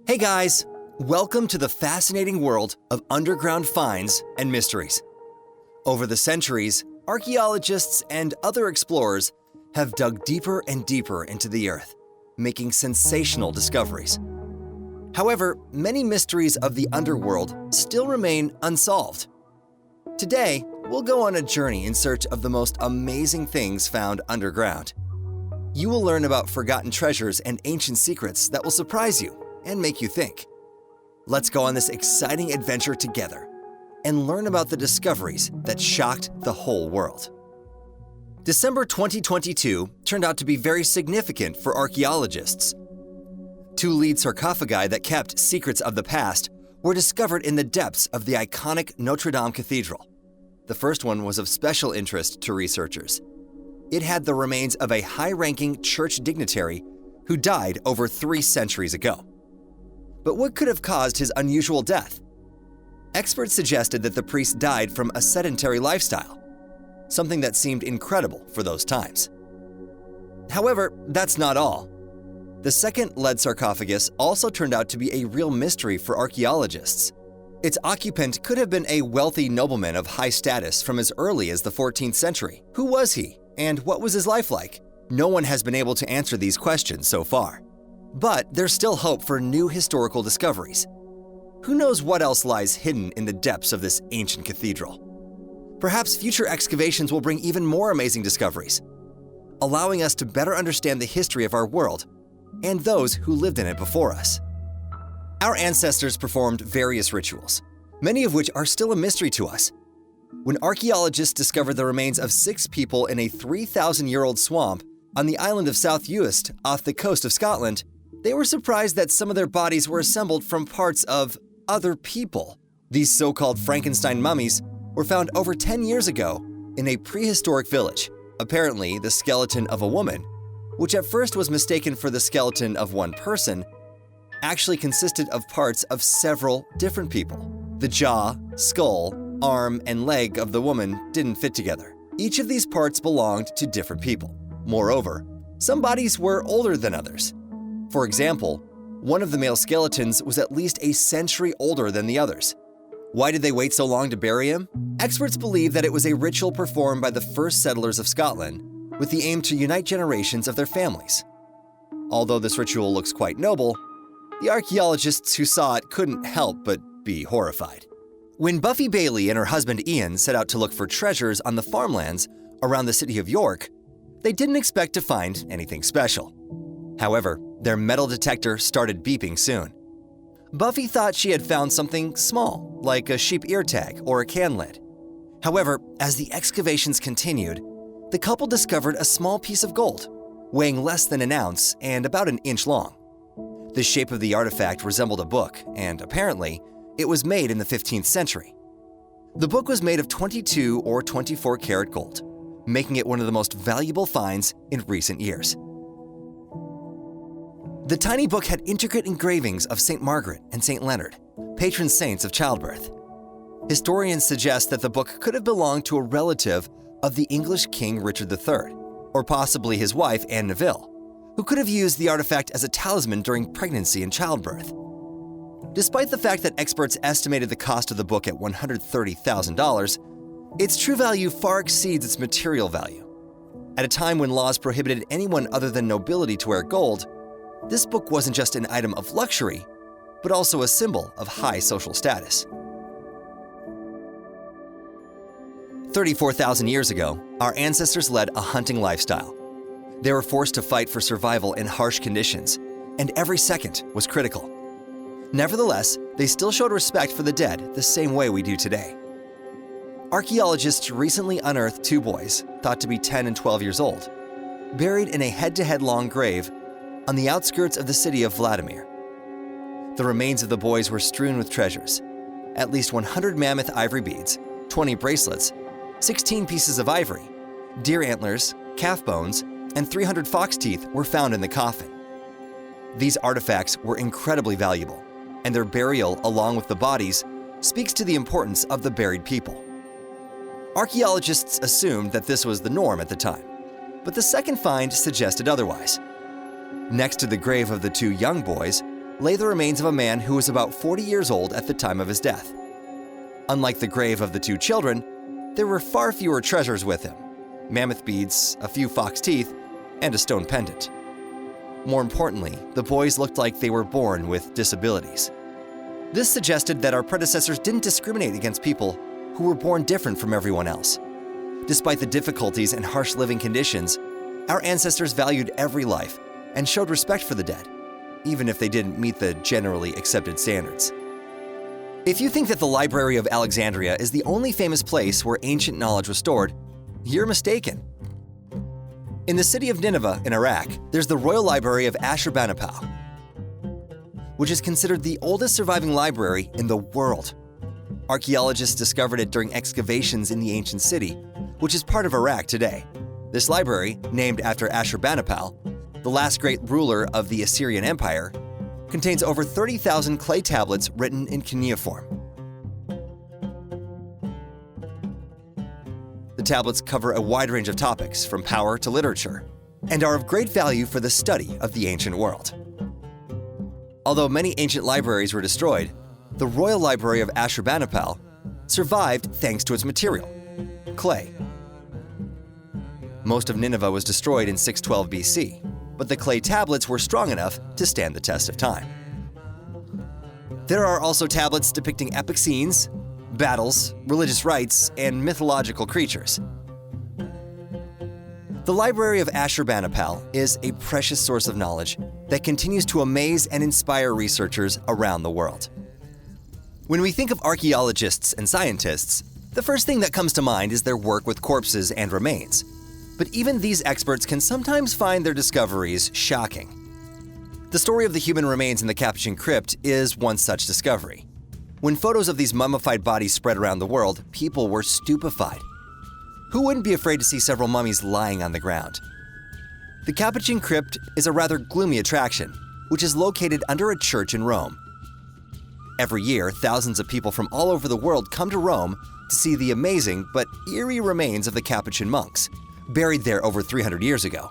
Hey guys, welcome to the fascinating world of underground finds and mysteries. Over the centuries, archaeologists and other explorers have dug deeper and deeper into the earth, making sensational discoveries. However, many mysteries of the underworld still remain unsolved. Today, we'll go on a journey in search of the most amazing things found underground. You will learn about forgotten treasures and ancient secrets that will surprise you and make you think. Let's go on this exciting adventure together and learn about the discoveries that shocked the whole world. December 2022 turned out to be very significant for archaeologists. Two lead sarcophagi that kept secrets of the past were discovered in the depths of the iconic Notre Cathedral. The first one was of special interest to researchers. It had the remains of a high-ranking church dignitary who died over 3 centuries ago. But what could have caused his unusual death? Experts suggested that the priest died from a sedentary lifestyle, something that seemed incredible for those times. However, that's not all. The second lead sarcophagus also turned out to be a real mystery for archaeologists. Its occupant could have been a wealthy nobleman of high status from as early as the 14th century. Who was he, and what was his life like? No one has been able to answer these questions so far. But there's still hope for new historical discoveries. Who knows what else lies hidden in the depths of this ancient cathedral? Perhaps future excavations will bring even more amazing discoveries, allowing us to better understand the history of our world and those who lived in it before us. Our ancestors performed various rituals, many of which are still a mystery to us. When archaeologists discovered the remains of 6 people in a 3,000-year-old swamp on the island of South Uist off the coast of Scotland, they were surprised that some of their bodies were assembled from parts of other people. These so-called Frankenstein mummies were found over 10 years ago in a prehistoric village, apparently the skeleton of a woman, which at first was mistaken for the skeleton of one person, actually consisted of parts of several different people. The jaw, skull, arm, and leg of the woman didn't fit together. Each of these parts belonged to different people. Moreover, some bodies were older than others. For example, one of the male skeletons was at least a century older than the others. Why did they wait so long to bury him? Experts believe that it was a ritual performed by the first settlers of Scotland with the aim to unite generations of their families. Although this ritual looks quite noble, the archaeologists who saw it couldn't help but be horrified. When Buffy Bailey and her husband Ian set out to look for treasures on the farmlands around the city of York, they didn't expect to find anything special. However, their metal detector started beeping soon. Buffy thought she had found something small, like a sheep ear tag or a can lid. However, as the excavations continued, the couple discovered a small piece of gold, weighing less than an ounce and about an inch long. The shape of the artifact resembled a book, and apparently, it was made in the 15th century. The book was made of 22 or 24 karat gold, making it one of the most valuable finds in recent years. The tiny book had intricate engravings of St. Margaret and St. Leonard, patron saints of childbirth. Historians suggest that the book could have belonged to a relative of the English King Richard III, or possibly his wife Anne Neville, who could have used the artifact as a talisman during pregnancy and childbirth. Despite the fact that experts estimated the cost of the book at $130,000, its true value far exceeds its material value. At a time when laws prohibited anyone other than nobility to wear gold, this book wasn't just an item of luxury, but also a symbol of high social status. 34,000 years ago, our ancestors led a hunting lifestyle. They were forced to fight for survival in harsh conditions, and every second was critical. Nevertheless, they still showed respect for the dead the same way we do today. Archaeologists recently unearthed 2 boys, thought to be 10 and 12 years old, buried in a head-to-head long grave on the outskirts of the city of Vladimir. The remains of the boys were strewn with treasures. At least 100 mammoth ivory beads, 20 bracelets, 16 pieces of ivory, deer antlers, calf bones, and 300 fox teeth were found in the coffin. These artifacts were incredibly valuable, and their burial along with the bodies speaks to the importance of the buried people. Archaeologists assumed that this was the norm at the time, but the second find suggested otherwise. Next to the grave of the 2 young boys lay the remains of a man who was about 40 years old at the time of his death. Unlike the grave of the two children, there were far fewer treasures with him: mammoth beads, a few fox teeth, and a stone pendant. More importantly, the boys looked like they were born with disabilities. This suggested that our predecessors didn't discriminate against people who were born different from everyone else. Despite the difficulties and harsh living conditions, our ancestors valued every life and showed respect for the dead, even if they didn't meet the generally accepted standards. If you think that the Library of Alexandria is the only famous place where ancient knowledge was stored, you're mistaken. In the city of Nineveh in Iraq, there's the Royal Library of Ashurbanipal, which is considered the oldest surviving library in the world. Archaeologists discovered it during excavations in the ancient city, which is part of Iraq today. This library, named after Ashurbanipal, the last great ruler of the Assyrian Empire, contains over 30,000 clay tablets written in cuneiform. The tablets cover a wide range of topics, from power to literature, and are of great value for the study of the ancient world. Although many ancient libraries were destroyed, the Royal Library of Ashurbanipal survived thanks to its material, clay. Most of Nineveh was destroyed in 612 BC, but the clay tablets were strong enough to stand the test of time. There are also tablets depicting epic scenes, battles, religious rites, and mythological creatures. The Library of Ashurbanipal is a precious source of knowledge that continues to amaze and inspire researchers around the world. When we think of archaeologists and scientists, the first thing that comes to mind is their work with corpses and remains. But even these experts can sometimes find their discoveries shocking. The story of the human remains in the Capuchin crypt is one such discovery. When photos of these mummified bodies spread around the world, people were stupefied. Who wouldn't be afraid to see several mummies lying on the ground? The Capuchin crypt is a rather gloomy attraction, which is located under a church in Rome. Every year, thousands of people from all over the world come to Rome to see the amazing but eerie remains of the Capuchin monks, buried there over 300 years ago.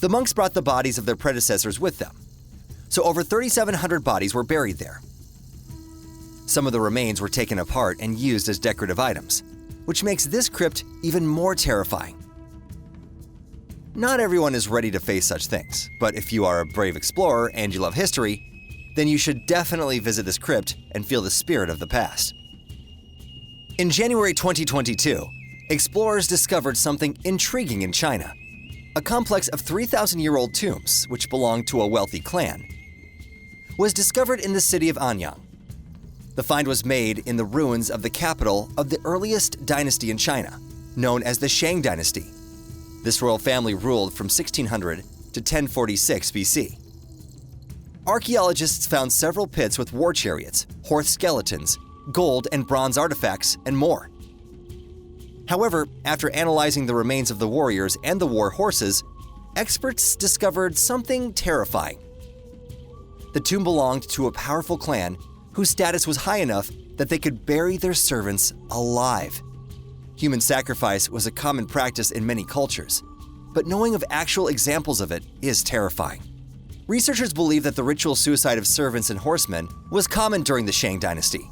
The monks brought the bodies of their predecessors with them, so over 3,700 bodies were buried there. Some of the remains were taken apart and used as decorative items, which makes this crypt even more terrifying. Not everyone is ready to face such things, but if you are a brave explorer and you love history, then you should definitely visit this crypt and feel the spirit of the past. In January 2022, explorers discovered something intriguing in China: a complex of 3,000-year-old tombs, which belonged to a wealthy clan, was discovered in the city of Anyang. The find was made in the ruins of the capital of the earliest dynasty in China, known as the Shang dynasty. This royal family ruled from 1600 to 1046 BC. Archaeologists found several pits with war chariots, horse skeletons, gold and bronze artifacts, and more. However, after analyzing the remains of the warriors and the war horses, experts discovered something terrifying. The tomb belonged to a powerful clan whose status was high enough that they could bury their servants alive. Human sacrifice was a common practice in many cultures, but knowing of actual examples of it is terrifying. Researchers believe that the ritual suicide of servants and horsemen was common during the Shang dynasty.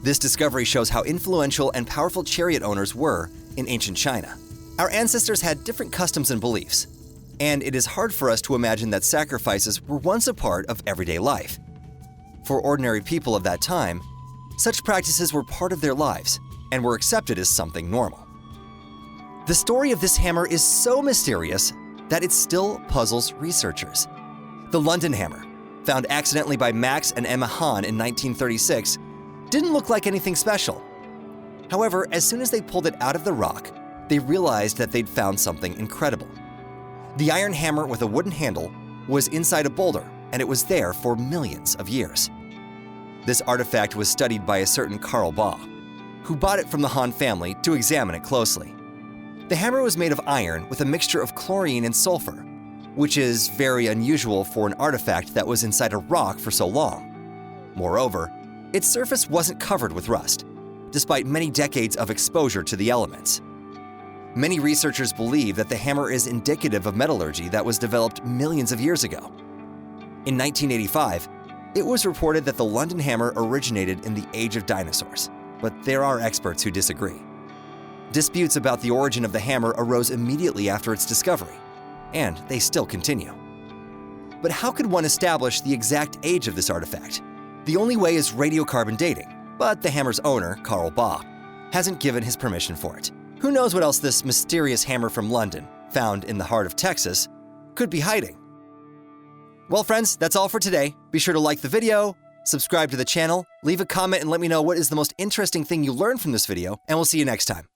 This discovery shows how influential and powerful chariot owners were in ancient China. Our ancestors had different customs and beliefs, and it is hard for us to imagine that sacrifices were once a part of everyday life. For ordinary people of that time, such practices were part of their lives and were accepted as something normal. The story of this hammer is so mysterious that it still puzzles researchers. The London hammer, found accidentally by Max and Emma Hahn in 1936, didn't look like anything special. However, as soon as they pulled it out of the rock, they realized that they'd found something incredible. The iron hammer with a wooden handle was inside a boulder, and it was there for millions of years. This artifact was studied by a certain Carl Baugh, who bought it from the Hahn family to examine it closely. The hammer was made of iron with a mixture of chlorine and sulfur, which is very unusual for an artifact that was inside a rock for so long. Moreover, its surface wasn't covered with rust, despite many decades of exposure to the elements. Many researchers believe that the hammer is indicative of metallurgy that was developed millions of years ago. In 1985, it was reported that the London hammer originated in the age of dinosaurs, but there are experts who disagree. Disputes about the origin of the hammer arose immediately after its discovery, and they still continue. But how could one establish the exact age of this artifact? The only way is radiocarbon dating, but the hammer's owner, Carl Baugh, hasn't given his permission for it. Who knows what else this mysterious hammer from London, found in the heart of Texas, could be hiding? Well, friends, that's all for today. Be sure to like the video, subscribe to the channel, leave a comment and let me know what is the most interesting thing you learned from this video, and we'll see you next time.